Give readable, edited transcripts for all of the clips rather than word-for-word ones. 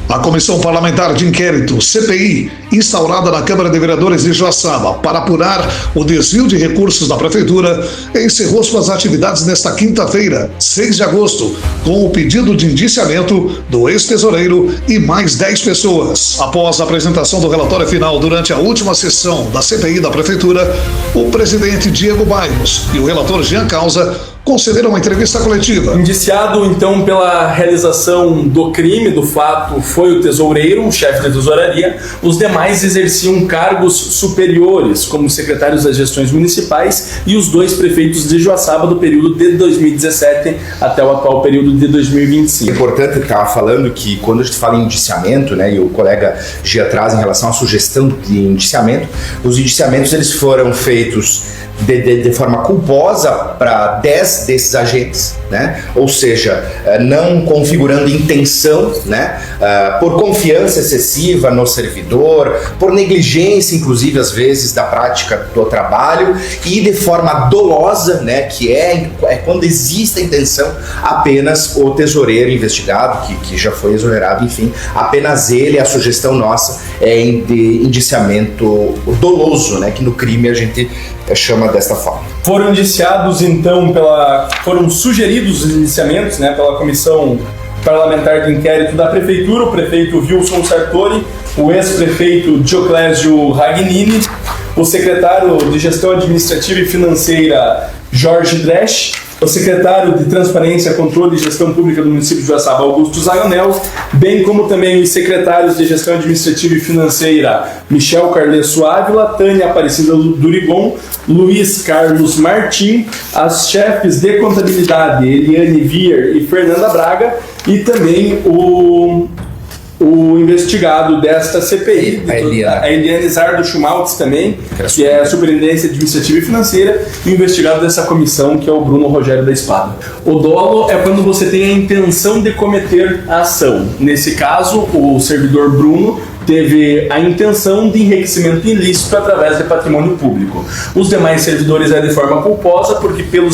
A Comissão Parlamentar de Inquérito, CPI, instaurada na Câmara de Vereadores de Joaçaba para apurar o desvio de recursos da Prefeitura, encerrou suas atividades nesta quinta-feira, 6 de agosto, com o pedido de indiciamento do ex-tesoureiro e mais 10 pessoas. Após a apresentação do relatório final durante a última sessão da CPI da Prefeitura, o presidente Diego Bairros e o relator Jean Causa concederam uma entrevista coletiva. Indiciado, então, pela realização do crime, do fato, foi o tesoureiro, o chefe da tesouraria. Os demais exerciam cargos superiores, como secretários das gestões municipais e os 2 prefeitos de Joaçaba do período de 2017 até o atual período de 2025. É importante estar falando que quando a gente fala em indiciamento, né, e o colega Gia traz em relação à sugestão de indiciamento, os indiciamentos eles foram feitos de forma culposa para 10 desses agentes, né? Ou seja, não configurando intenção, né? Por confiança excessiva no servidor, por negligência, inclusive, às vezes, da prática do trabalho e de forma dolosa, né? Que é quando existe a intenção, apenas o tesoureiro investigado, que já foi exonerado, enfim, apenas ele, a sugestão nossa é de indiciamento doloso, né? Que no crime a gente chama desta forma. Foram indiciados, então, foram sugeridos os indiciamentos, né, pela Comissão Parlamentar de Inquérito da Prefeitura, o prefeito Wilson Sartori, o ex-prefeito Dioclésio Ragnini, o secretário de Gestão Administrativa e Financeira Jorge Dresch, o secretário de Transparência, Controle e Gestão Pública do município de Joaçaba, Augusto Zaionel, bem como também os secretários de Gestão Administrativa e Financeira, Michel Carlesso Ávila, Tânia Aparecida Durigon, Luiz Carlos Martim, as chefes de contabilidade, Eliane Vier e Fernanda Braga, e também o investigado desta CPI, a Eliane Zardo Schmaltz também, que é a Superintendência Administrativa e Financeira, e o investigado dessa comissão, que é o Bruno Rogério da Espada. O dolo é quando você tem a intenção de cometer a ação. Nesse caso, o servidor Bruno teve a intenção de enriquecimento ilícito através de patrimônio público. Os demais servidores é de forma culposa, porque pela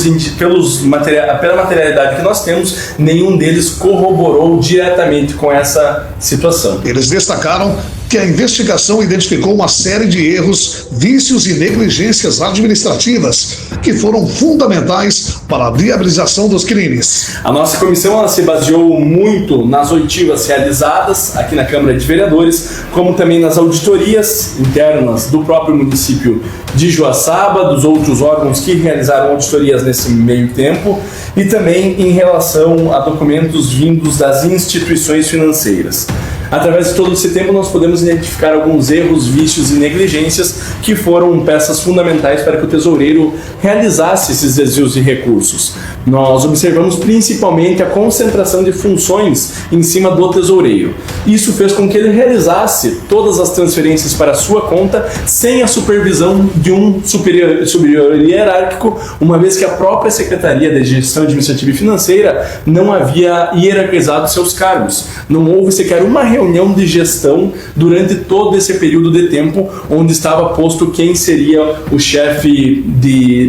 materialidade que nós temos, nenhum deles corroborou diretamente com essa situação. Eles destacaram que a investigação identificou uma série de erros, vícios e negligências administrativas que foram fundamentais para a viabilização dos crimes. A nossa comissão ela se baseou muito nas oitivas realizadas aqui na Câmara de Vereadores, como também nas auditorias internas do próprio município de Joaçaba, dos outros órgãos que realizaram auditorias nesse meio tempo, e também em relação a documentos vindos das instituições financeiras. Através de todo esse tempo, nós podemos identificar alguns erros, vícios e negligências que foram peças fundamentais para que o tesoureiro realizasse esses desvios de recursos. Nós observamos principalmente a concentração de funções em cima do tesoureiro. Isso fez com que ele realizasse todas as transferências para a sua conta sem a supervisão de um superior hierárquico, uma vez que a própria Secretaria de Gestão Administrativa e Financeira não havia hierarquizado seus cargos. Não houve sequer uma reunião de gestão durante todo esse período de tempo onde estava posto quem seria o chefe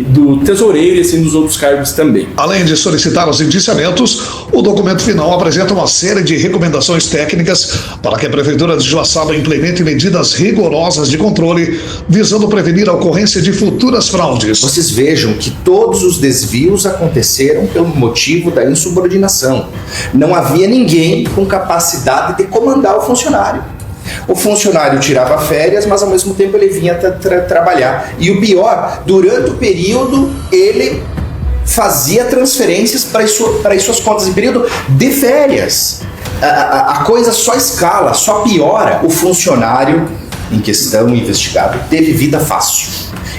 do tesoureiro e assim dos outros cargos também. Além de solicitar os indiciamentos, o documento final apresenta uma série de recomendações técnicas para que a Prefeitura de Joaçaba implemente medidas rigorosas de controle, visando prevenir a ocorrência de futuras fraudes. Vocês vejam que todos os desvios aconteceram pelo motivo da insubordinação. Não havia ninguém com capacidade de comandar o funcionário. O funcionário tirava férias, mas ao mesmo tempo ele vinha trabalhar. E o pior, durante o período, ele fazia transferências para as suas contas em período de férias. A coisa só escala, só piora. O funcionário em questão, investigado, teve vida fácil.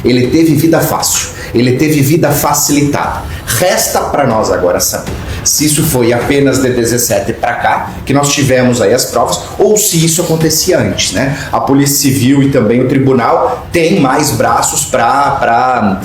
Ele teve vida fácil. Ele teve vida facilitada. Resta para nós agora saber se isso foi apenas de 17 para cá, que nós tivemos aí as provas, ou se isso acontecia antes, né? A Polícia Civil e também o Tribunal têm mais braços para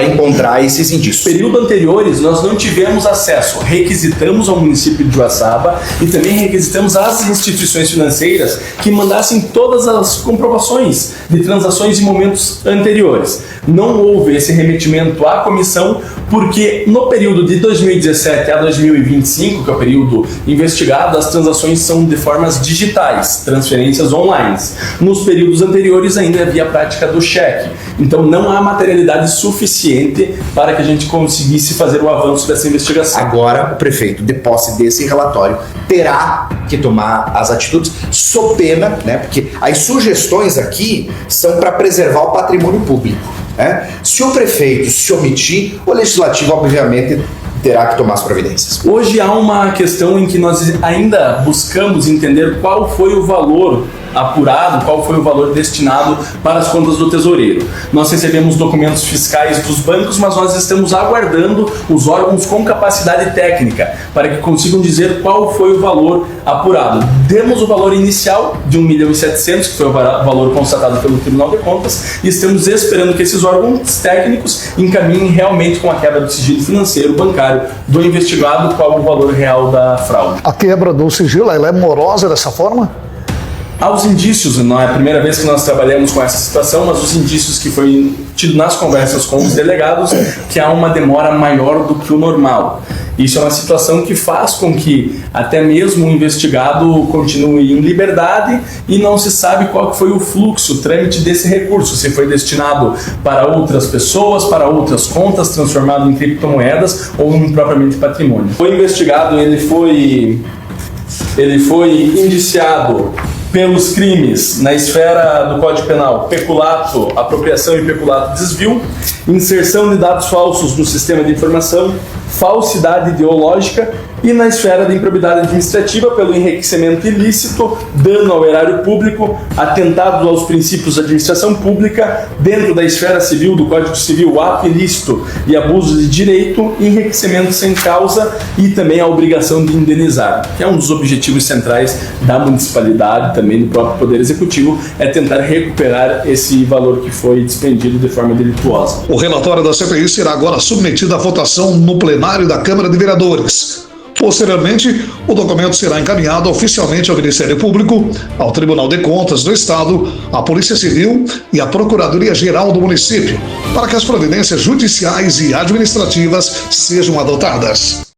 encontrar esses indícios. Período anteriores, nós não tivemos acesso. Requisitamos ao município de Joaçaba e também requisitamos às instituições financeiras que mandassem todas as comprovações de transações em momentos anteriores. Não houve esse remetimento à comissão porque no período de 2017 a 2025, que é o período investigado, as transações são de formas digitais, transferências online. Nos períodos anteriores ainda havia a prática do cheque, então não há materialidade suficiente para que a gente conseguisse fazer o avanço dessa investigação. Agora, o prefeito, de posse desse relatório, terá que tomar as atitudes sob pena, né? Porque as sugestões aqui são para preservar o patrimônio público, né? Se o prefeito se omitir, o legislativo, obviamente, terá que tomar as providências. Hoje há uma questão em que nós ainda buscamos entender qual foi o valor apurado, qual foi o valor destinado para as contas do tesoureiro. Nós recebemos documentos fiscais dos bancos, mas nós estamos aguardando os órgãos com capacidade técnica para que consigam dizer qual foi o valor apurado. Demos o valor inicial de 1.700.000, que foi o valor constatado pelo Tribunal de Contas, e estamos esperando que esses órgãos técnicos encaminhem realmente com a quebra do sigilo financeiro bancário do investigado qual o valor real da fraude. A quebra do sigilo, ela é morosa dessa forma? Aos indícios, não é a primeira vez que nós trabalhamos com essa situação, mas os indícios que foi tido nas conversas com os delegados, que há uma demora maior do que o normal. Isso é uma situação que faz com que até mesmo o investigado continue em liberdade e não se sabe qual foi o fluxo, o trâmite desse recurso, se foi destinado para outras pessoas, para outras contas, transformado em criptomoedas ou em propriamente patrimônio. O investigado ele foi indiciado pelos crimes na esfera do Código Penal: peculato, apropriação e peculato desvio, inserção de dados falsos no sistema de informação, falsidade ideológica, e na esfera da improbidade administrativa pelo enriquecimento ilícito, dano ao erário público, atentado aos princípios da administração pública, dentro da esfera civil do Código Civil, ato ilícito e abuso de direito, enriquecimento sem causa e também a obrigação de indenizar, que é um dos objetivos centrais da municipalidade, também do próprio Poder Executivo, é tentar recuperar esse valor que foi despendido de forma delituosa. O relatório da CPI será agora submetido à votação no plenário da Câmara de Vereadores. Posteriormente, o documento será encaminhado oficialmente ao Ministério Público, ao Tribunal de Contas do Estado, à Polícia Civil e à Procuradoria-Geral do município, para que as providências judiciais e administrativas sejam adotadas.